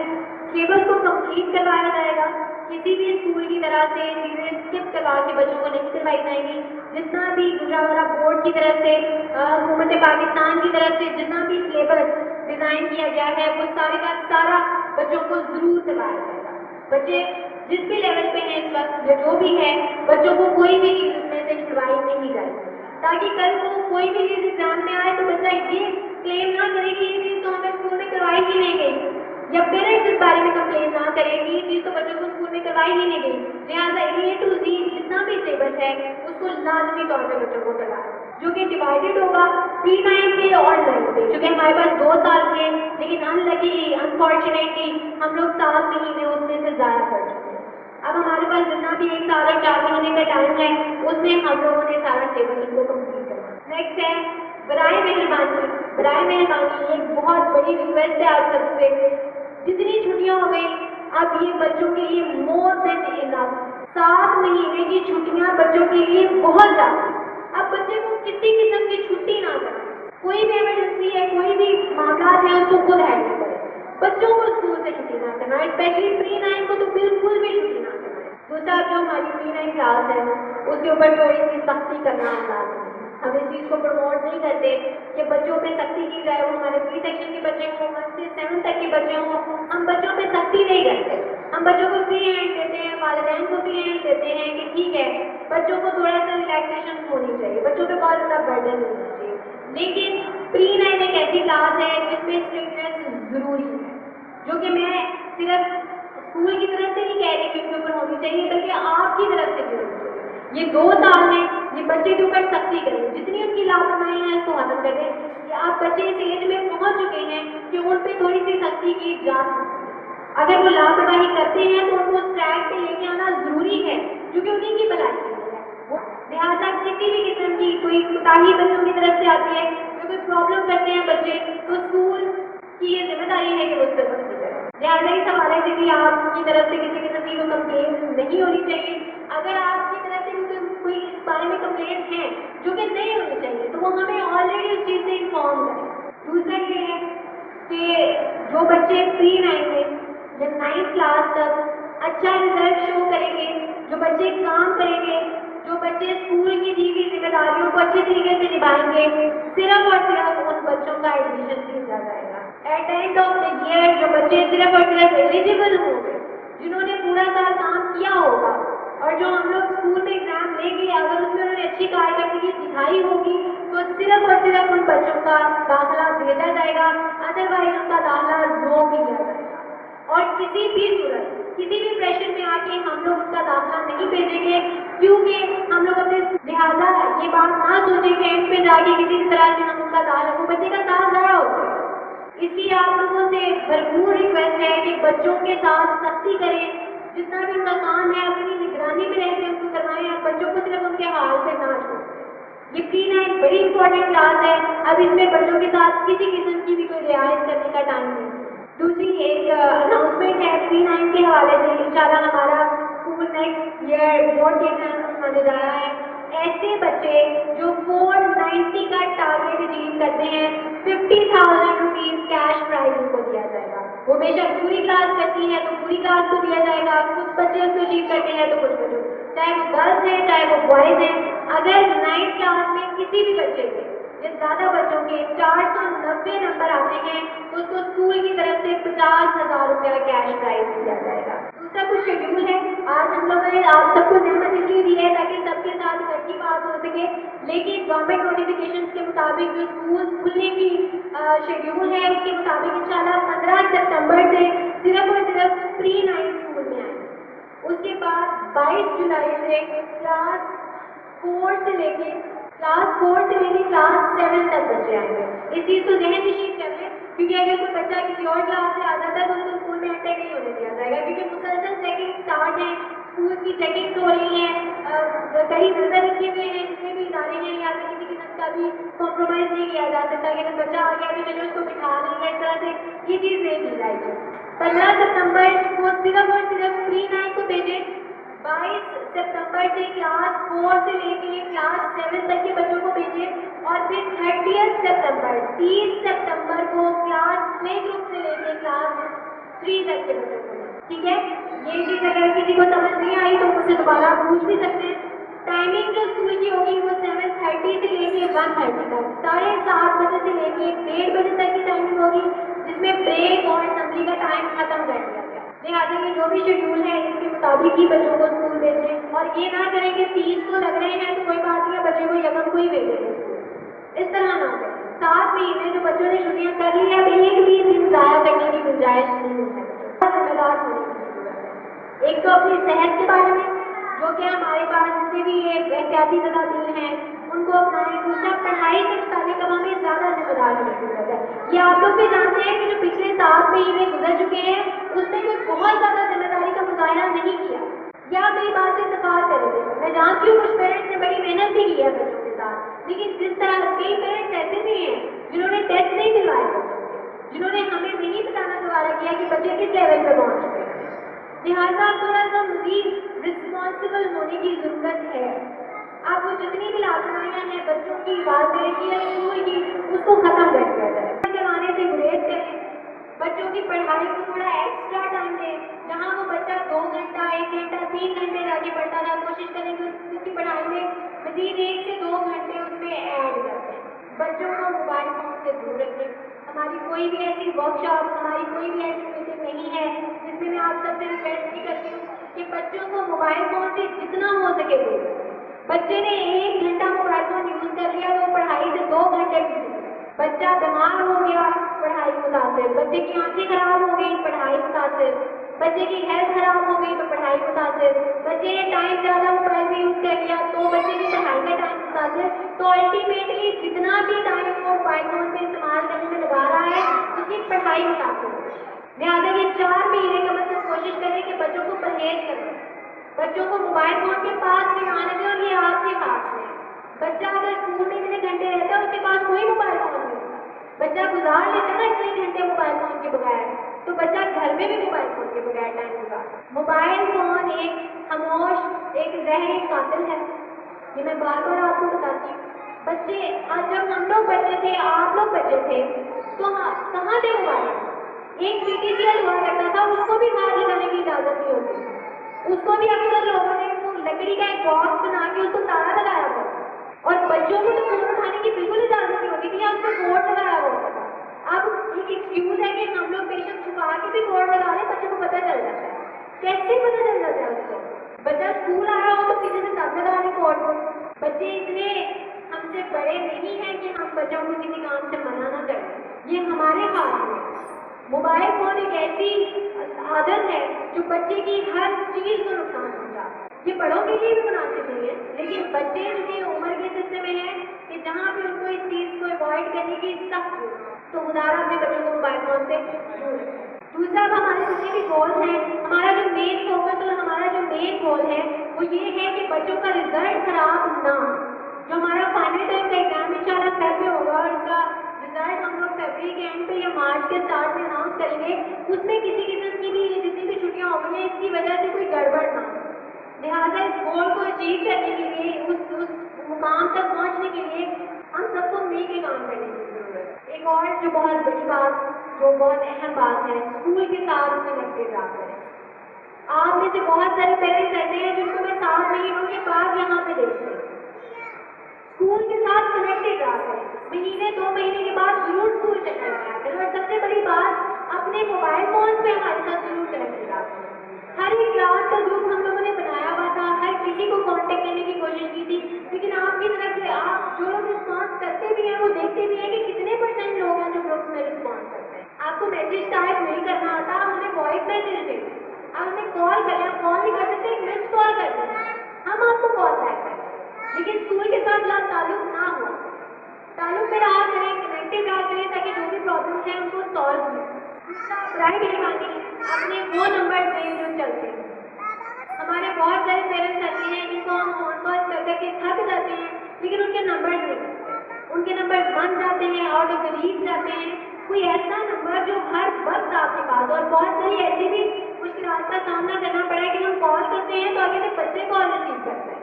سلیبس کو کمپلیٹ کروایا جائے گا. کسی بھی اسکول کی طرح سے چیزیں اسکپ کروا کے بچوں کو نہیں کروائی جائیں گی. جتنا بھی گجرانوالہ بورڈ کی طرف سے حکومت پاکستان کی طرف سے جتنا بھی سلیبس ڈیزائن کیا گیا ہے وہ سارے کا سارا بچوں کو ضرور کروایا جائے گا. بچے جس بھی لیول پہ ہیں اس وقت یا جو بھی ہے بچوں کو کوئی بھی چیز اس میں سے چھڑوائی نہیں جائے گی تاکہ کل کو کوئی بھی چیز ایگزام میں آئے تو بچہ یہ کلیم نہ کرے کہ یہ چیز تو ہمیں اسکول میں کروائی ہی نہیں گئی یا پیرنٹس اس بارے میں کمپلین نہ کرے کہ یہ چیز تو بچوں کو اسکول میں کروائی ہی نہیں گئی. لہٰذا A to Z جتنا بھی سلیبس ہے اس کو لازمی طور پہ بچوں کو کرائے جو کہ ڈیوائڈیڈ ہوگا pre-9 پہ اور 9 پہ. چونکہ ہمارے پاس 2 سال تھے لیکن انلکیلی انفارچونیٹلی ہم لوگ 7 مہینے اس میں سے ضائع کر چکے ہیں. اب ہمارے پاس جتنا بھی 1 سال اور 4 مہینے کا ٹائم ہے اس میں ہم لوگوں نے سارا سلیبس ان کو کمپلیٹ کرنا. نیکسٹ ہے برائے مہربانی ایک بہت بڑی ریکویسٹ ہے آپ سب سے. جتنی چھٹیاں ہو گئی اب یہ بچوں کے لیے مور دین انف. 7 مہینے کی چھٹیاں بچوں کے لیے بہت زیادہ. اب بچے کو کسی قسم کی چھٹی نہ کریں. کوئی بھی ایمرجنسی ہے کوئی بھی معاملات ہیں اس کو خود ہینڈل کریں. بچوں کو اسکول سے چھٹی نہ کرنا اسپیشلی pre-9 کو تو بالکل بھی چھٹی نہ کرنا. دوسرا جو ہماری pre-9 کلاس ہے اس کے اوپر تھوڑی سی سختی کرنا لازمی ہے. ہم اس چیز کو پروموٹ نہیں کرتے کہ بچوں پہ سختی کی جائے. وہ ہمارے پری سیکشن کے بچے ہوں 1 سے 7 تک کے بچے ہوں ہم بچوں پہ سختی نہیں کرتے. ہم بچوں کو فری ہینڈ دیتے ہیں، والدین کو فری ہینڈ دیتے ہیں کہ ٹھیک ہے بچوں کو تھوڑا سا ریلیکسیشن ہونی چاہیے، بچوں پہ بہت زیادہ برڈن نہیں ہونا چاہیے. لیکن pre-9 ایک ایسی کلاس ہے جس میں اسٹرکٹنیس ضروری ہے جو کہ میں صرف اسکول کی طرف سے نہیں کہہ رہی کہ ان کے اوپر ہونی چاہیے بلکہ آپ کی طرف سے بھی ہونی چاہیے. یہ 2 سال ہیں یہ بچے کے اوپر سختی کریں. جتنی ان کی لاپرواہی ہے اس کو ختم کر دیں. کہ آپ بچے اس ایج میں پہنچ چکے ہیں کہ ان پہ تھوڑی سی سختی کی جا سکتی ہے. اگر وہ لاپرواہی کرتے ہیں تو ان کو اس ٹریک پہ لے کے آنا ضروری ہے کیونکہ انہیں کی بھلائی کے لیے ہے. لہٰذا کسی بھی قسم کی کوئی کوتاہی بچوں کی طرف سے آتی ہے کوئی پرابلم کرتے ہیں بچے تو اسکول کی یہ ذمہ داری ہے کہ وہ اس پر سختی کریں. لہٰذا اس حوالے سے بھی آپ کی طرف سے کسی قسم کی کوئی کمپلین نہیں ہونی چاہیے. اگر آپ کی طرف سے کوئی کوئی اس بارے میں کمپلینٹ ہیں جو کہ نہیں ہونی چاہیے تو وہ ہمیں آلریڈی اس چیز سے انفارم کریں۔ دوسرا یہ ہے کہ جو بچے پری 9 میں یا 9th کلاس تک اچھا رزلٹ شو کریں گے، جو بچے کام کریں گے، جو بچے اسکول کی دی ہوئی ذمہ داریوں کو اچھے طریقے سے نبھائیں گے، صرف اور صرف ان بچوں کا ایڈمیشن دیا جائے گا۔ At the end of the year جو بچے صرف اور صرف ایلیجیبل ہوں گے، جنہوں نے پورا سال کام کیا ہوگا اور جو ہم لوگ اسکول میں ایگزام لیں گے، اگر اس میں انہوں نے اچھی کارکردگی دکھائی ہوگی تو صرف اور صرف ان بچوں کا داخلہ بھیجا جائے گا، ادروائز ان کا داخلہ روک دیا جائے گا۔ اور کسی بھی صورت کسی بھی پریشر میں آ کے ہم لوگ ان کا داخلہ نہیں بھیجیں گے، کیونکہ ہم لوگ اپنے لہٰذا یہ بات نہ سوچیں کہ اینڈ پہ جا کے کسی بھی طرح سے ہم ان کا داخلہ، وہ بچے کا ساتھ ضائع ہوتا ہے۔ اس لیے آپ لوگوں سے بھرپور ریکویسٹ ہے کہ بچوں کے ساتھ سختی کریں، جتنا بھی ان کا کام ہے اپنی نگرانی میں رہ کے ان کو کروائیں، اور بچوں کو صرف ان کے حال پہ نہ چھوڑیں۔ یہ پری 9 بڑی امپورٹنٹ کلاس ہے، اب اس میں بچوں کے ساتھ کسی قسم کی بھی کوئی رعایت کرنے کا ٹائم نہیں۔ دوسری ایک اناؤنسمنٹ ہے پری 9 کے حوالے سے، انشاءاللہ ہمارا اسکول نیکسٹ ایئر بورڈ کے ایگزام ہونے جا رہا ہے۔ ایسے بچے جو 490 کا ٹارگیٹ اچیو کرتے ہیں، 50,000 روپیز کیش پرائز ان کو دیا جائے گا۔ وہ بے شک پوری کلاس کرتی ہے تو پوری کلاس کو دیا جائے گا، کچھ بچے اس کو اچیو کرتے ہیں تو کچھ بچوں، چاہے وہ گرلس ہیں چاہے وہ بوائز ہیں۔ اگر 9th کلاس میں کسی بھی بچے کے یا زیادہ بچوں کے 490 نمبر آتے ہیں تو اس کو اسکول کی طرف سے 50,000 روپیہ کیش پرائز دیا جائے گا۔ دوسرا کچھ شیڈیول ہے، آج ہم لوگوں نے آپ سب کو زحمت اس لیے دی ہے تاکہ سب کے ساتھ اکٹھی بات ہو سکے، لیکن گورنمنٹ نوٹیفیکیشن کے مطابق جو اسکول کھلنے کی شیڈیول ہے اس کے مطابق انشاءاللہ 15 ستمبر سے صرف اور صرف پری 9 اسکول میں آئیں۔ اس کے بعد 22 جولائی سے کلاس 4 سے لے کے کلاس 7 تک بچے آئیں گے۔ اس چیز کو ذہن نشین کر لیں، کیونکہ اگر کوئی بچہ کسی اور کلاس سے آ جاتا ہے تو اس کو اسکول میں انٹر نہیں ہونے دیا جائے گا، کیونکہ مسلسل چیکنگ اسٹارٹ ہے، اسکول کی چیکنگ ہو رہی ہے، کئی نظر رکھے ہوئے ہیں جتنے بھی ادارے ہیں، یا پھر کسی قسم کا بھی کمپرومائز نہیں کیا جا سکتا کہ اگر بچہ آ گیا تو چلو اس کو بٹھا لیں گے، اس طرح سے یہ چیز نہیں کی جائے گی۔ 15 ستمبر کو صرف اور صرف پری 9 کو بھیجیں، 22 ستمبر سے کلاس 4 سے لے کے کلاس 7 تک کے بچوں کو بھیجیں، اور پھر 30 ستمبر کو کلاس پلے گروپ سے لے کے کلاس 3 تک کے بچوں کو۔ ٹھیک ہے، یہ چیز اگر کسی کو سمجھ نہیں آئی تو مجھ سے دوبارہ پوچھ بھی سکتے ہیں۔ ٹائمنگ جو اسکول کی ہوگی وہ 7:30 سے لے کے 1:30 تک، 7:30 بجے سے لے کے 1:30 بجے تک کی ٹائمنگ ہوگی، جس میں بریک اور اسمبلی کا ٹائم ختم کر دیا گیا۔ لہٰذا یہ جو بھی شیڈیول ہے اس کے مطابق ہی بچوں کو اسکول بھیجیں، اور یہ نہ کریں کہ 30 کو لگ رہے ہیں تو کوئی بات نہیں ہے، بچے کو یکم کو ہی بھیجیں گے، اس طرح نہ کریں۔ 7 مہینے جو بچوں نے چھٹیاں کر لی ہے، اب ایک بھی دن ضائع کرنے کی گنجائش نہیں ہے، ذمہ دار ہونے کی ضرورت ہے۔ ایک تو اپنی صحت کے بارے میں جو کہ ہمارے پاس جتنے بھی یہ احتیاطی تدابیر ہیں ان کو اپنائیں۔ دوسرا پڑھائی سے متعلق اب ہمیں زیادہ ذمہ دار ہونے کی ضرورت ہے۔ یہ آپ لوگ بھی جانتے ہیں کہ جو پچھلے 7 مہینے گزر چکے ہیں اس میں کوئی بہت زیادہ ذمہ داری کا مظاہرہ نہیں کیا، یا میری بات سے اتفاق کریں گے۔ میں جانتی ہوں کچھ پیرنٹس نے بڑی محنت بھی کی ہے بچوں کے ساتھ، لیکن جس طرح کئی پیرنٹس ایسے بھی ہیں جنہوں نے ٹیسٹ نہیں دلوائے بچوں کے، جنہوں نے ہمیں نہیں بتانا دوبارہ کیا کہ بچے کس لیول پہ پہنچ چکے ہیں۔ لہٰذا تھوڑا سا مزید رسپانسبل ہونے کی ضرورت ہے۔ آپ کو جتنی بھی لاپرواہیاں ہیں بچوں کی، والدین کی یا اسکول کی، اس کو ختم کر دیا جائے۔ کروانے سے گریز کریں، بچوں کی پڑھائی کو تھوڑا ایکسٹرا ٹائم دیں، جہاں وہ بچہ 2 گھنٹہ 1 گھنٹہ 3 گھنٹے جا کے پڑھتا تھا، کوشش کریں کہ اس کی پڑھائی میں مزید 1 سے 2 گھنٹے اس میں ایڈ کر دیں۔ بچوں کو موبائل فون سے دور رکھیں۔ ہماری کوئی بھی ایسی ورک شاپ، ہماری کوئی بھی ایسی میٹنگ نہیں ہے جس میں آپ سب سے ریکویسٹ نہیں کرتی ہوں کہ بچوں کو موبائل فون سے جتنا ہو سکے دور رکھیں۔ بچے نے 1 گھنٹہ موبائل فون یوز کر لیا تو پڑھائی سے 2 گھنٹے کی، بچہ بیمار ہو گیا پڑھائی متاثر، بچے کی آنکھیں خراب ہو گئی پڑھائی متاثر، بچے کی ہیلتھ خراب ہو گئی تو پڑھائی متاثر، بچے نے ٹائم زیادہ موبائل میں یوز کر لیا تو بچے کی پڑھائی کا ٹائم متاثر۔ تو الٹیمیٹلی جتنا بھی ٹائم وہ موبائل فون پہ استعمال کرنے میں لگا رہا ہے اس کی پڑھائی متاثر ہو۔ لہٰذا یہ 4 مہینے کا مطلب کوشش کریں کہ بچوں کو پرہیز کریں، بچوں کو موبائل فون کے پاس بھی آنے دیں، اور یہ آپ کے پاس ہے۔ بچہ اگر اسکول میں اتنے گھنٹے رہتا ہے اس کے پاس کوئی موبائل فون نہیں ہوتا، بچہ گزار لیتا ہے نا اتنے گھنٹے موبائل فون کے بغیر، تو بچہ گھر میں بھی موبائل فون کے بغیر ٹائم گزارتا ہے۔ موبائل فون ایک خاموش، ایک زہری قاتل ہے۔ یہ میں بار بار آپ کو بتاتی ہوں. بچے جب ہم لوگ بچے تھے، آپ لوگ بچے تھے، تو کہاں تھے موبائل؟ ایک CTCL ہوا کرتا تھا، اس کو بھی ہاتھ لگانے کی اجازت نہیں ہوتی. اس کو بھی اکثر لوگوں نے وہ لکڑی کا ایک باکس بنا کے اس کو تالا لگایا ہوا تھا. اور بچوں کو تو فون اٹھانے کی بالکل اجازت نہیں ہوتی تھی، اس پہ کوڈ لگایا ہوا ہوتا تھا. اب ایک ایکسکیوز ہے کہ ہم لوگ پیشنٹ چھپا کے بھی کوڈ لگا لیں، بچوں کو پتہ چل جاتا ہے. کیسے پتہ چل جاتا ہے اس کو؟ بچہ اسکول آ رہا ہو تو پیچھے سے تب لگا لیں کوڈ. بچے اتنے ہم سے بڑے نہیں ہیں کہ ہم بچوں کو کسی کام سے منع نہ کریں. یہ ہمارے ہاتھ میں. موبائل فون ایک ایسی عادت ہے جو بچے کی ہر چیز کو نقصان پہنچا. یہ بڑوں کے لیے بھی مناسب نہیں ہے، لیکن بچے جو کہ عمر کے سلسلے میں ہیں کہ جہاں بھی ان کو اس چیز کو اوائڈ کرنے کی سخت ہو، تو خدارا اپنے بچوں کو موبائل فون سے دور رکھیں. دوسرا ہمارے جتنے بھی گولز ہیں، ہمارا جو مین فوکس اور ہمارا جو مین گول ہے وہ یہ ہے کہ بچوں کا رزلٹ خراب نہ ہو. جو ہمارا فائنل ٹائم کا ایگزام انشاءاللہ فیب میں ہوگا اور اس کا رزلٹ ہم لوگ فیبری کے اینڈ پہ یا مارچ کے اسٹارٹ میں اناؤنس کریں گے، اس میں کسی قسم کی بھی جتنی بھی چھٹیاں ہو گئی ہیں اس کی وجہ سے کوئی گڑبڑ نہ ہو. لہٰذا اس گول کو اچیو کرنے کے لیے، اس مقام تک پہنچنے کے لیے ہم سب کو مل کے کام کرنے کی ضرورت ہے. ایک اور جو بہت بڑی بات، جو بہت اہم بات ہے، اسکول کے ساتھ کنیکٹڈ رہا کریں. آپ میں سے بہت سارے پیرنٹس ایسے ہیں جن کو میں 7 مہینوں کے بعد یہاں پہ دیکھتی ہوں. اسکول کے ساتھ کنیکٹڈ رہا کریں. مہینے 2 مہینے کے بعد ضرور اسکول چکر لگا کریں. اور سب سے بڑی بات، اپنے موبائل فون پہ ہمارے ساتھ ضرور کنیکٹڈ رہا کریں. ہر ایک کلاس کا گروپ ہم لوگوں نے بنایا ہوا تھا، ہر کسی کو کانٹیکٹ کرنے کی کوشش کی تھی، لیکن آپ کی طرف سے آپ جو لوگ رسپانس کرتے بھی ہیں وہ دیکھتے بھی ہیں کہ کتنے % لوگ ہیں جو گروپس میں رسپانس کرتے ہیں. آپ کو میسج ٹائپ نہیں کرنا آتا، آپ ہمیں وائس میسج دیں. آپ ہمیں کال کریں، آپ کال نہیں کر سکتے ایک مسڈ کال کر دیں، ہم آپ کو کال بیک کریں. لیکن اسکول کے ساتھ تعلق نہ ہو. تعلق میں رہا کریں، کنیکٹڈ رہا کریں تاکہ جو بھی پرابلمس ہیں ان کو سالو ہو. برائے مہربانی اپنے وہ نمبر دیں جو چلتے ہیں. ہمارے بہت سارے پیرنٹس ایسے ہیں جن کو ہم فون کال کر کر کے تھک جاتے ہیں، لیکن ان کے نمبر نہیں، ان کے نمبر بند جاتے ہیں، آؤٹ آف دا ریچ جاتے ہیں. کوئی ایسا نمبر جو ہر وقت آپ کے پاس. اور بہت ساری ایسی بھی مشکلات کا سامنا کرنا پڑا ہے کہ ہم کال کرتے ہیں تو آگے سے بچے کال ریسیو کرتے ہیں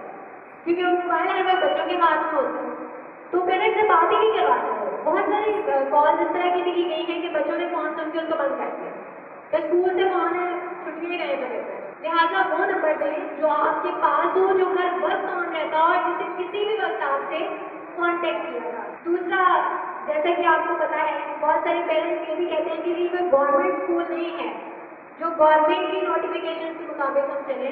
کیونکہ وہ موبائل ہر وقت بچوں کے ہاتھ میں ہوتا ہے، تو پیرنٹس سے بات ہی نہیں کرواتے. بہت ساری کال اس طرح کی بھی کی گئی ہیں کہ بچوں نے فون سن کے ان کو بند کر دیا. اسکول سے فون ہے، چھٹیاں گئے بغیر. لہٰذا وہ نمبر دیں جو آپ کے پاس ہو، جو ہر وقت آن رہتا ہو اور جسے کسی بھی وقت آپ سے کانٹیکٹ کیا جائے. دوسرا، جیسا کہ آپ کو پتا ہے، بہت سارے پیرنٹس یہ بھی کہتے ہیں کہ یہ کوئی گورنمنٹ اسکول نہیں ہے جو گورنمنٹ کی نوٹیفیکیشن کے مطابق ہم چلیں.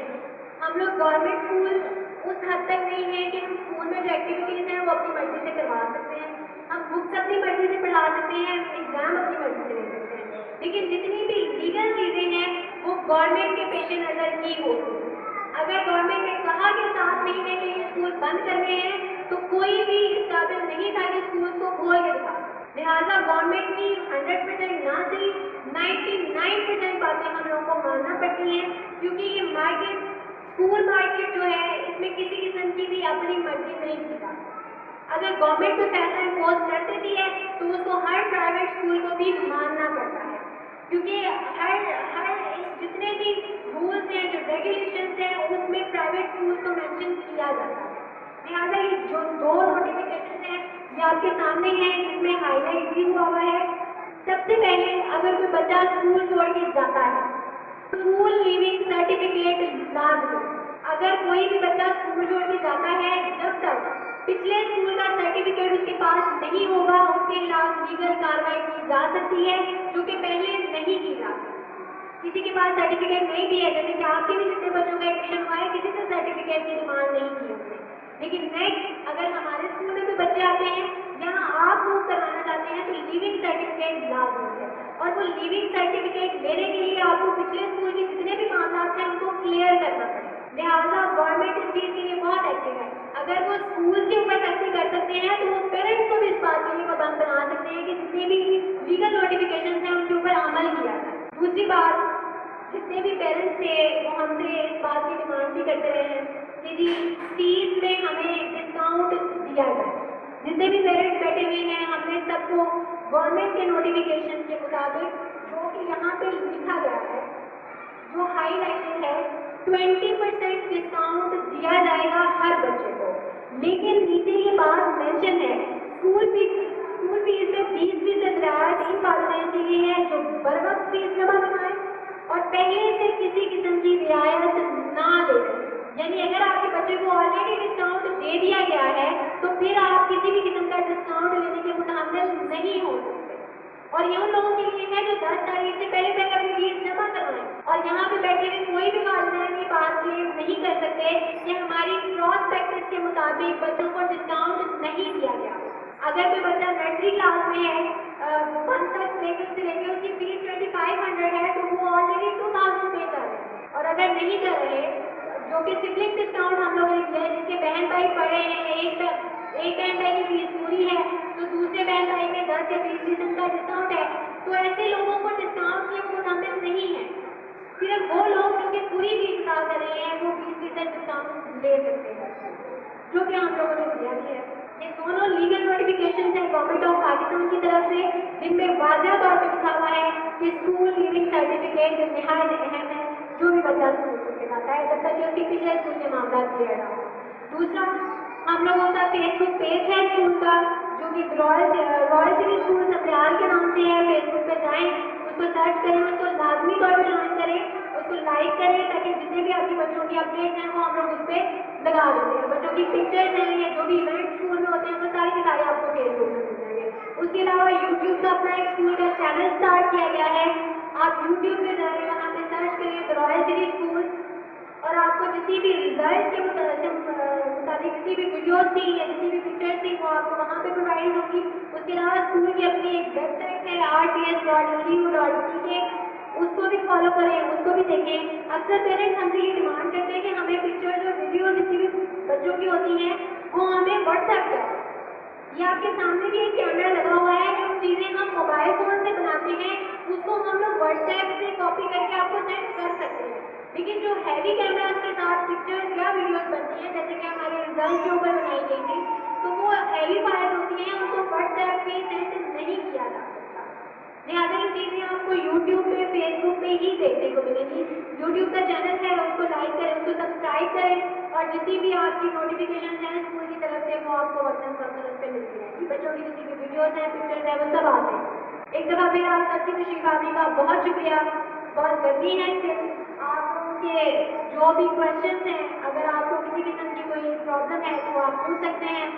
ہم لوگ گورنمنٹ اسکول اس حد تک نہیں ہے کہ ہم اسکول میں جو ایکٹیویٹیز ہیں وہ اپنی مرضی سے کروا سکتے ہیں. ہم بکس اپنی مرضی سے پڑھا سکتے ہیں، ایگزام اپنی مرضی سے لے سکتے ہیں، لیکن جتنی بھی لیگل چیزیں ہیں وہ گورنمنٹ کے پیش نظر ہی ہوتی ہیں. اگر گورنمنٹ نے کہا کہ 7 مہینے کے لیے اسکول بند کرنے ہیں تو کوئی بھی اس قابل نہیں تھا کہ اسکول کو کھول کے دکھا. لہٰذا گورنمنٹ کی 100% نہ صرف 99% باتیں ہم لوگوں کو ماننا پڑتی ہیں، کیونکہ یہ مارکیٹ، اسکول مارکیٹ جو ہے، اس میں کسی قسم کی بھی اپنی مرضی نہیں کی جاتی. اگر گورنمنٹ کوئی فیصلہ امپوز کر دیتی ہے تو اس کو ہر پرائیویٹ اسکول کو بھی ماننا پڑتا ہے، کیونکہ ہر جتنے بھی رولس ہیں، جو ریگولیشنس ہیں، اس میں پرائیویٹ اسکول کو مینشن کیا جاتا ہے. لہٰذا یہ جو 2 نوٹیفیکیشن ہیں یہ آپ کے سامنے ہیں، اس میں ہائی لائٹ بھی ہوا ہے. سب سے پہلے اگر کوئی بچہ اسکول چھوڑ کے جاتا ہے، اسکول لیونگ سرٹیفکیٹ لازمی. اگر کوئی بھی بچہ اسکول چھوڑ کے جاتا ہے، جب تک پچھلے اسکول کا سرٹیفکیٹ اس کے پاس نہیں ہوگا، اس کے خلاف لیگل کارروائی کی جا سکتی ہے، جو کہ پہلے نہیں کی جاتی. کسی کے پاس سرٹیفکیٹ نہیں بھی ہے، جیسے کہ آپ کے بھی جتنے بچوں کا ایڈمیشن ہوا ہے، کسی سے سرٹیفکیٹ کی ڈیمانڈ نہیں کی ہم نے. لیکن نیکسٹ اگر ہمارے اسکول میں بھی بچے آتے ہیں، یہاں آپ موو کروانا چاہتے ہیں، تو لیونگ سرٹیفکیٹ لازمی ہے. اور وہ لیونگ سرٹیفکیٹ لینے کے لیے آپ کو پچھلے اسکول کے جتنے بھی معاملات ہیں ان کو کلیئر کرنا پڑے. لہٰذا گورنمنٹ اس چیز کے لیے بہت ایکٹیو ہے. اگر وہ اسکول کے اوپر سختی کر سکتے ہیں تو وہ پیرنٹس کو بھی اس بات کے لیے پابند بنا سکتے ہیں کہ جتنے بھی لیگل نوٹیفیکیشن ہیں ان کے اوپر عمل کیا جائے. دوسری بات، جتنے بھی پیرنٹس تھے وہ ہم سے اس بات کی ڈیمانڈ بھی کرتے رہے ہیں کہ جی فیس میں ہمیں ڈسکاؤنٹ دیا جائے. جتنے بھی پیرنٹس بیٹھے ہوئے ہیں، ہم نے سب کو گورنمنٹ کے نوٹیفیکیشن کے مطابق جو کہ یہاں پہ لکھا گیا ہے، جو ہائی لائٹڈ ہے، 20% ڈسکاؤنٹ دیا جائے گا ہر بچے کو. لیکن نیچے یہ بات مینشن ہے، اسکول فیس میں 20% رعایت ان والدین کے لیے ہے جو بر وقت فیس جمع کرائیں اور پہلے سے کسی قسم کی رعایت نہ دے دیں۔ یعنی اگر آپ کے بچے کو آلریڈی ڈسکاؤنٹ دے دیا گیا ہے تو پھر آپ کسی بھی قسم کا ڈسکاؤنٹ لینے کے متحمل نہیں ہو سکتے۔ اور یہ ان لوگوں کے لیے ہے جو 10 تاریخ سے پہلے اپنی فیس جمع کروائیں، اور یہاں پہ بیٹھے ہوئے کوئی بھی والدین یہ بات کلیئر نہیں کر سکتے کہ ہماری پراسپیکٹس کے مطابق بچوں کو ڈسکاؤنٹ نہیں دیا گیا۔ اگر کوئی بچہ نرسری کلاس میں ہے 1 تک لے کے اس کی فیس 2500 ہے تو وہ آلریڈی 2000 پے کر رہے ہیں، اور اگر نہیں کر رہے جو کہ سبلنگ ڈسکاؤنٹ ہم لوگوں نے کیا ہے، جس کے بہن بھائی پڑھے ہیں، ایک بہن بھائی کی فیس پوری ہے تو دوسرے بہن بھائی میں 10 یا 20% کا ڈسکاؤنٹ ہے، تو ایسے لوگوں کو ڈسکاؤنٹ کے متحمل نہیں ہے۔ صرف وہ لوگ جو کہ پوری فیس ادا کر رہے ہیں وہ 20% ڈسکاؤنٹ لے سکتے ہیں، جو کہ ہم لوگوں نے دیا بھی ہے۔ یہ دونوں لیگل نوٹیفیکیشن ہیں گورنمنٹ آف پاکستان کی طرف سے، جن میں واضح طور پہ لکھا ہوا ہے کہ اسکول لیونگ سرٹیفکیٹ نہایت اہم ہے جو بھی بچہ اسکول سے جاتا ہے، جب تک کہ اس کے پیچھے اسکول کے معاملات کلیئر نہ ہو۔ دوسرا، ہم لوگوں کا فیس بک پیج ہے اسکول کا، جو کہ رائل سٹی اسکول سبریال کے نام سے ہے۔ فیس بک پہ جائیں، اس کو سرچ کریں، اس کو لازمی طور پہ جوائن کریں، اس کو لائک کریں تاکہ جتنے بھی آپ کے بچوں کی اپڈیٹس ہیں وہ ہم لوگ اس پہ لگا دیتے ہیں۔ بچوں کی پکچرز ہیں یا جو بھی ایونٹ اسکول میں ہوتے ہیں وہ ساری کی ساری آپ کو فیس بک میں مل جائیں گے۔ اس کے علاوہ یوٹیوب کا اپنا ایک اسکول کا چینل اسٹارٹ کیا گیا ہے، آپ یوٹیوب پہ جائیں، وہاں پہ سرچ کریے رائل سٹی اسکول، اور آپ کو جتنی بھی ریزلٹ کے مطابق جتنی بھی ویڈیوز تھی یا جتنی بھی پکچرز تھی وہ آپ کو وہاں پہ پرووائڈ ہوگی۔ اس کے علاوہ اسکول کی اپنی ایک ویب سائٹ ہے rts.edu.pk، اس کو بھی فالو کریں، اس کو بھی دیکھیں۔ اکثر پیرنٹس ہم سے یہ ڈیمانڈ کرتے ہیں کہ ہمیں پکچرز اور ویڈیوز جتنی بھی بچوں کی ہوتی ہیں وہ ہمیں واٹس ایپ کریں۔ یہ آپ کے سامنے بھی ایک کیمرہ لگا ہوا ہے، جو چیزیں ہم موبائل فون سے بناتے ہیں اس کو ہم لوگ واٹس ایپ سے کاپی کر کے آپ کو سینڈ کر سکتے ہیں، لیکن جو ہیوی کیمراز کے ساتھ پکچرز یا ویڈیوز بنتی ہیں جیسے کہ ہمارے ریزلٹ کے اوپر بنائی گئی تھی تو وہ ہیوی فائل ہوتی ہیں، ان کو واٹس ایپ پہ سینڈ نہیں کیا جا سکتا۔ لہٰذا یہ چیزیں آپ کو یوٹیوب پہ فیس بک پہ ہی دیکھنے کو ملیں گی۔ یوٹیوب کا چینل ہے، اس کو لائک کریں، اس کو سبسکرائب کریں، اور جتنی بھی آپ کی نوٹیفیکیشن ہیں اسکول کی طرف سے وہ آپ کو وقتاً فوقتاً اس پہ ملتی رہیں گی۔ بچوں کی جتنی بھی ویڈیوز ہیں، پکچرز ہیں، وہ سب آتے ہیں۔ ایک دفعہ پھر آپ سب کی تشریف آنے کا بہت شکریہ۔ بہت گرمی ہے، صرف آپ لوگوں کے جو بھی کوشچنس ہیں، اگر آپ کو کسی قسم کی کوئی پرابلم ہے تو آپ پوچھ سکتے ہیں۔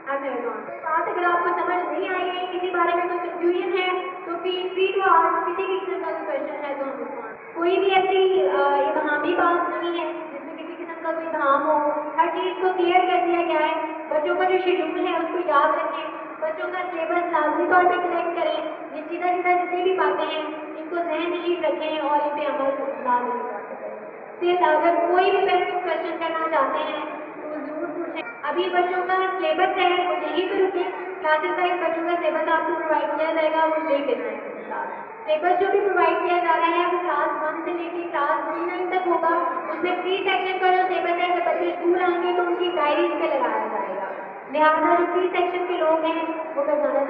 بات اگر آپ کو سمجھ نہیں آئی ہے، کسی بارے میں کوئی کنفیوژن ہے تو فری ٹو آسک، کسی بھی قسم کا کوئی کوشچن ہے تو ہم اس کو کوئی بھی ایسی ابہامی بات نہیں ہے جس میں کسی قسم کا کوئی ابہام ہو، ہر چیز کو کلیئر کر دیا گیا ہے۔ بچوں کا جو شیڈول ہے اس کو یاد رکھیں، بچوں کا سلیبس لازمی طور پہ کلیکٹ کریں، یہ سیدھا جتنی بھی باتیں ہیں ان کو ذہن نشین رکھیں اور ان پہ عمل لازمی طور پہ کریں۔ صرف اگر کوئی بھی پیرنٹس کوشچن کرنا چاہتے ہیں تو ضرور پوچھیں۔ ابھی بچوں کا سلیبس ہے وہ یہیں پہ رکیں، کلاسز وائز بچوں کا سلیبس آپ کو پرووائڈ کیا جائے گا، وہ لے کے جائیں گے۔ سلیبس جو بھی پرووائڈ کیا جا رہا ہے وہ کلاس 1 سے لے کے کلاس 9 تک ہوگا۔ اس میں پری سیکشن کا جو سلیبس ہے جب بچے اسکول آئیں گے تو ان کی ڈائریز پہ لگایا جائے گا، لہٰذا جو پری سیکشن کے لوگ ہیں وہ کر جانا